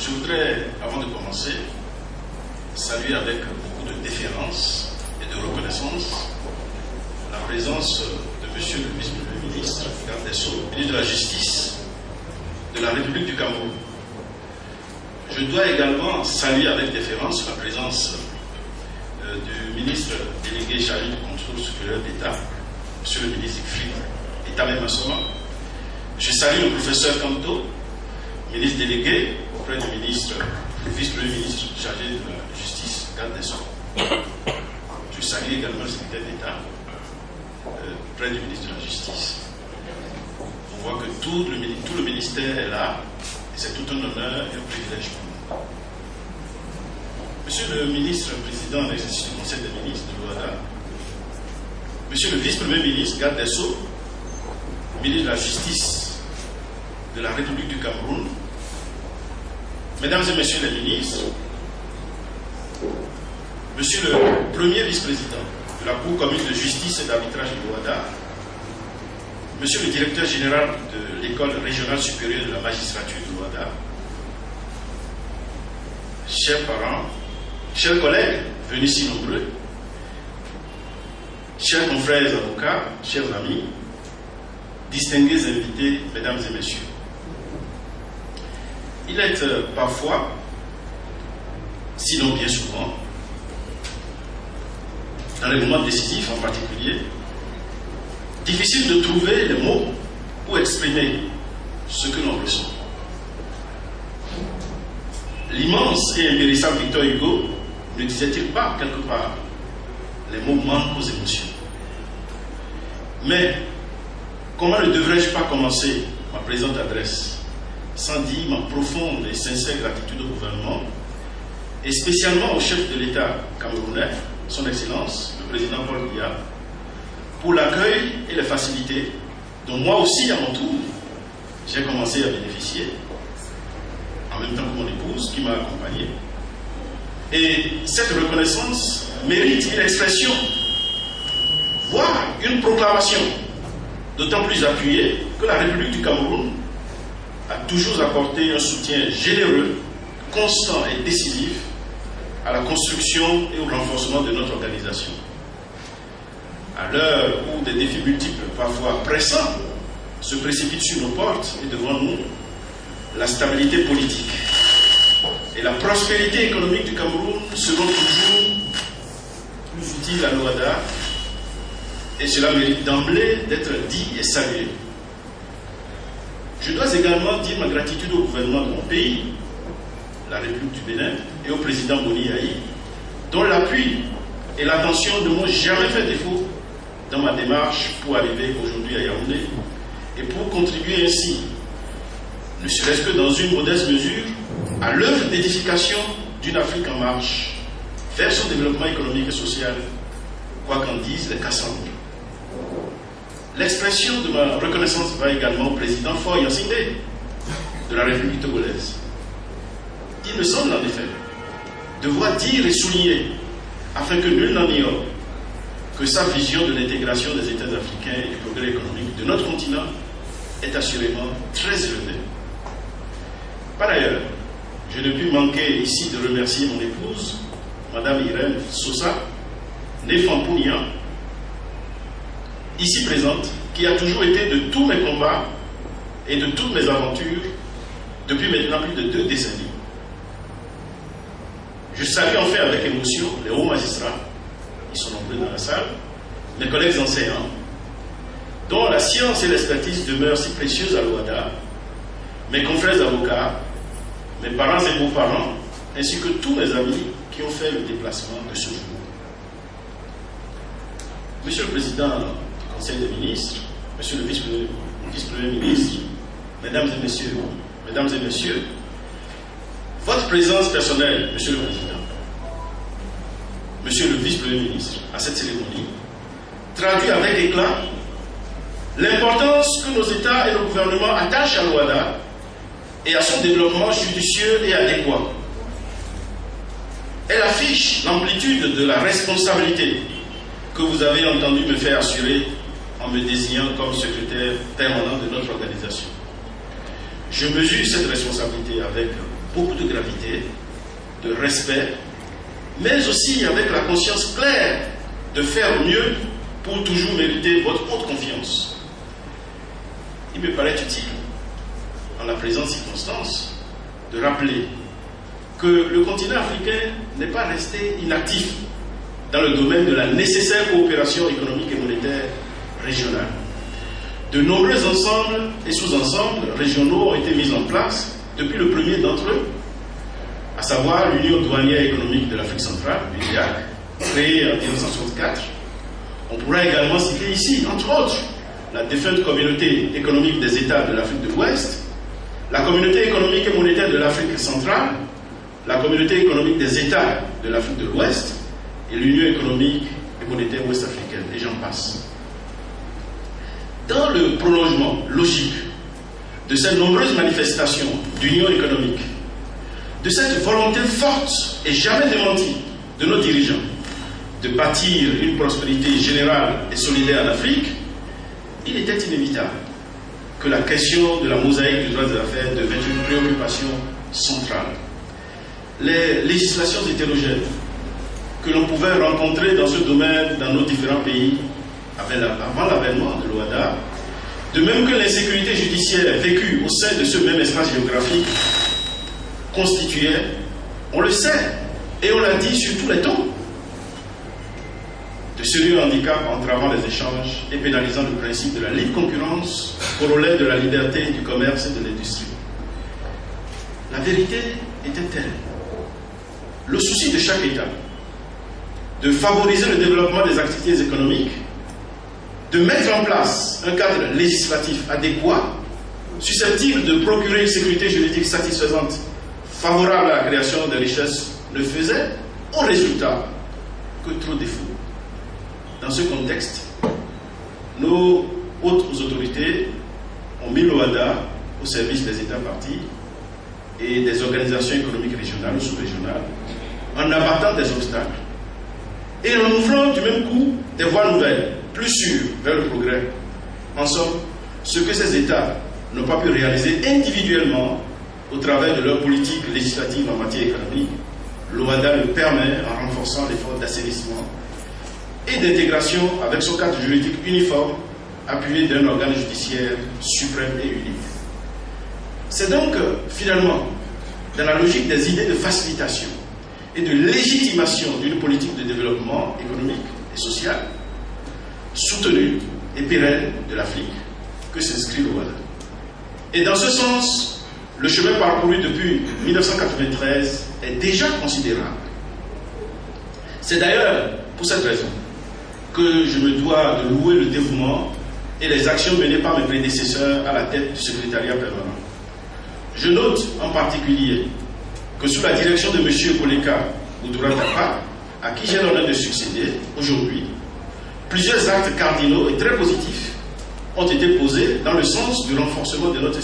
Je voudrais, avant de commencer, saluer avec beaucoup de déférence et de reconnaissance la présence de Monsieur le vice-premier ministre, garde des Sceaux, ministre de la Justice de la République du Cameroun. Je dois également saluer avec déférence la présence du ministre délégué chargé du contrôle supérieur d'État, Monsieur le ministre Fried, État même Assoma. Je salue le professeur Kanto, ministre délégué auprès du ministre, du vice-premier ministre chargé de la Justice, garde des Sceaux. Je salue également le secrétaire d'État auprès du ministre de la Justice. On voit que tout le ministère est là, et c'est tout un honneur et un privilège pour nous. Monsieur le ministre président de l'exercice du Conseil des ministres de l'OADA, Monsieur le vice-premier ministre, garde des Sceaux, ministre de la Justice de la République du Cameroun, Mesdames et Messieurs les ministres, Monsieur le premier vice-président de la Cour commune de justice et d'arbitrage de l'OADA, Monsieur le directeur général de l'École régionale supérieure de la magistrature de l'OADA, chers parents, chers collègues, venus si nombreux, chers confrères avocats, chers amis, distingués invités, mesdames et messieurs. Il est parfois, sinon bien souvent, dans les moments décisifs en particulier, difficile de trouver les mots pour exprimer ce que l'on ressent. L'immense et impérissable Victor Hugo ne disait-il pas quelque part les mots manquent aux émotions? Mais comment ne devrais-je pas commencer ma présente adresse sans dire ma profonde et sincère gratitude au gouvernement et spécialement au chef de l'État camerounais, son Excellence, le président Paul Biya, pour l'accueil et les facilités dont moi aussi, à mon tour, j'ai commencé à bénéficier, en même temps que mon épouse qui m'a accompagné. Et cette reconnaissance mérite une expression, voire une proclamation, d'autant plus appuyée que la République du Cameroun a toujours apporté un soutien généreux, constant et décisif à la construction et au renforcement de notre organisation. À l'heure où des défis multiples, parfois pressants, se précipitent sur nos portes et devant nous, la stabilité politique et la prospérité économique du Cameroun seront toujours plus utiles à l'OADA, et cela mérite d'emblée d'être dit et salué. Je dois également dire ma gratitude au gouvernement de mon pays, la République du Bénin, et au président Boni Yahi, dont l'appui et l'attention ne m'ont jamais fait défaut dans ma démarche pour arriver aujourd'hui à Yaoundé et pour contribuer ainsi, ne serait-ce que dans une modeste mesure, à l'œuvre d'édification d'une Afrique en marche vers son développement économique et social, quoi qu'en disent les Cassandres. L'expression de ma reconnaissance va également au président Faure Gnassingbé de la République togolaise. Il me semble en effet devoir dire et souligner, afin que nul n'en ignore, que sa vision de l'intégration des États africains et du progrès économique de notre continent est assurément très élevée. Par ailleurs, je ne puis manquer ici de remercier mon épouse, Madame Irène Sosa, née Fampounian, ici présente, qui a toujours été de tous mes combats et de toutes mes aventures depuis maintenant plus de 2 décennies. Je salue enfin avec émotion les hauts magistrats, ils sont nombreux dans la salle, mes collègues enseignants, dont la science et l'expertise demeurent si précieuses à l'OADA, mes confrères avocats, mes parents et beaux-parents, ainsi que tous mes amis qui ont fait le déplacement de ce jour. Monsieur le Président du Conseil des ministres, Monsieur le vice-premier ministre, Mesdames et Messieurs, votre présence personnelle, Monsieur le Président, Monsieur le vice-premier ministre, à cette cérémonie, traduit avec éclat l'importance que nos États et nos gouvernements attachent à l'OADA et à son développement judicieux et adéquat. Elle affiche l'amplitude de la responsabilité que vous avez entendu me faire assurer en me désignant comme secrétaire permanent de notre organisation. Je mesure cette responsabilité avec beaucoup de gravité, de respect, mais aussi avec la conscience claire de faire mieux pour toujours mériter votre haute confiance. Il me paraît utile, en la présente circonstance, de rappeler que le continent africain n'est pas resté inactif dans le domaine de la nécessaire coopération économique et monétaire régionale. De nombreux ensembles et sous-ensembles régionaux ont été mis en place depuis le premier d'entre eux, à savoir l'Union douanière économique de l'Afrique centrale, l'UDEAC, créée en 1964. On pourra également citer ici, entre autres, la défunte Communauté économique des États de l'Afrique de l'Ouest, la Communauté économique et monétaire de l'Afrique centrale, la Communauté économique des États de l'Afrique de l'Ouest et l'Union économique et monétaire ouest-africaine, et j'en passe. Dans le prolongement logique de ces nombreuses manifestations d'union économique, de cette volonté forte et jamais démentie de nos dirigeants de bâtir une prospérité générale et solidaire en Afrique, il était inévitable que la question de la mosaïque du droit des affaires devait une préoccupation centrale. Les législations hétérogènes que l'on pouvait rencontrer dans ce domaine dans nos différents pays avant l'avènement de l'OHADA, de même que l'insécurité judiciaire vécue au sein de ce même espace géographique, constituait, on le sait, et on l'a dit sur tous les tons, de sérieux handicaps entravant les échanges et pénalisant le principe de la libre concurrence, corollaire de la liberté du commerce et de l'industrie. La vérité était telle. Le souci de chaque État de favoriser le développement des activités économiques, de mettre en place un cadre législatif adéquat, susceptible de procurer une sécurité juridique satisfaisante, favorable à la création de richesses, ne faisait au résultat que trop défaut. Dans ce contexte, nos hautes autorités ont mis l'OHADA au service des États partis et des organisations économiques régionales ou sous-régionales, en abattant des obstacles et en ouvrant du même coup des voies nouvelles, plus sûres vers le progrès. En somme, ce que ces États n'ont pas pu réaliser individuellement au travers de leur politique législative en matière économique, l'OHADA le permet en renforçant l'effort d'assainissement et d'intégration avec son cadre juridique uniforme, appuyé d'un organe judiciaire suprême et unique. C'est donc finalement dans la logique des idées de facilitation et de légitimation d'une politique de développement économique et social soutenue et pérenne de l'Afrique que s'inscrit l'OHADA. Et dans ce sens, le chemin parcouru depuis 1993 est déjà considérable. C'est d'ailleurs pour cette raison que je me dois de louer le dévouement et les actions menées par mes prédécesseurs à la tête du secrétariat permanent. Je note en particulier que sous la direction de M. Koleka Oudoura-Tapa, à qui j'ai l'honneur de succéder aujourd'hui, plusieurs actes cardinaux et très positifs ont été posés dans le sens du renforcement de notre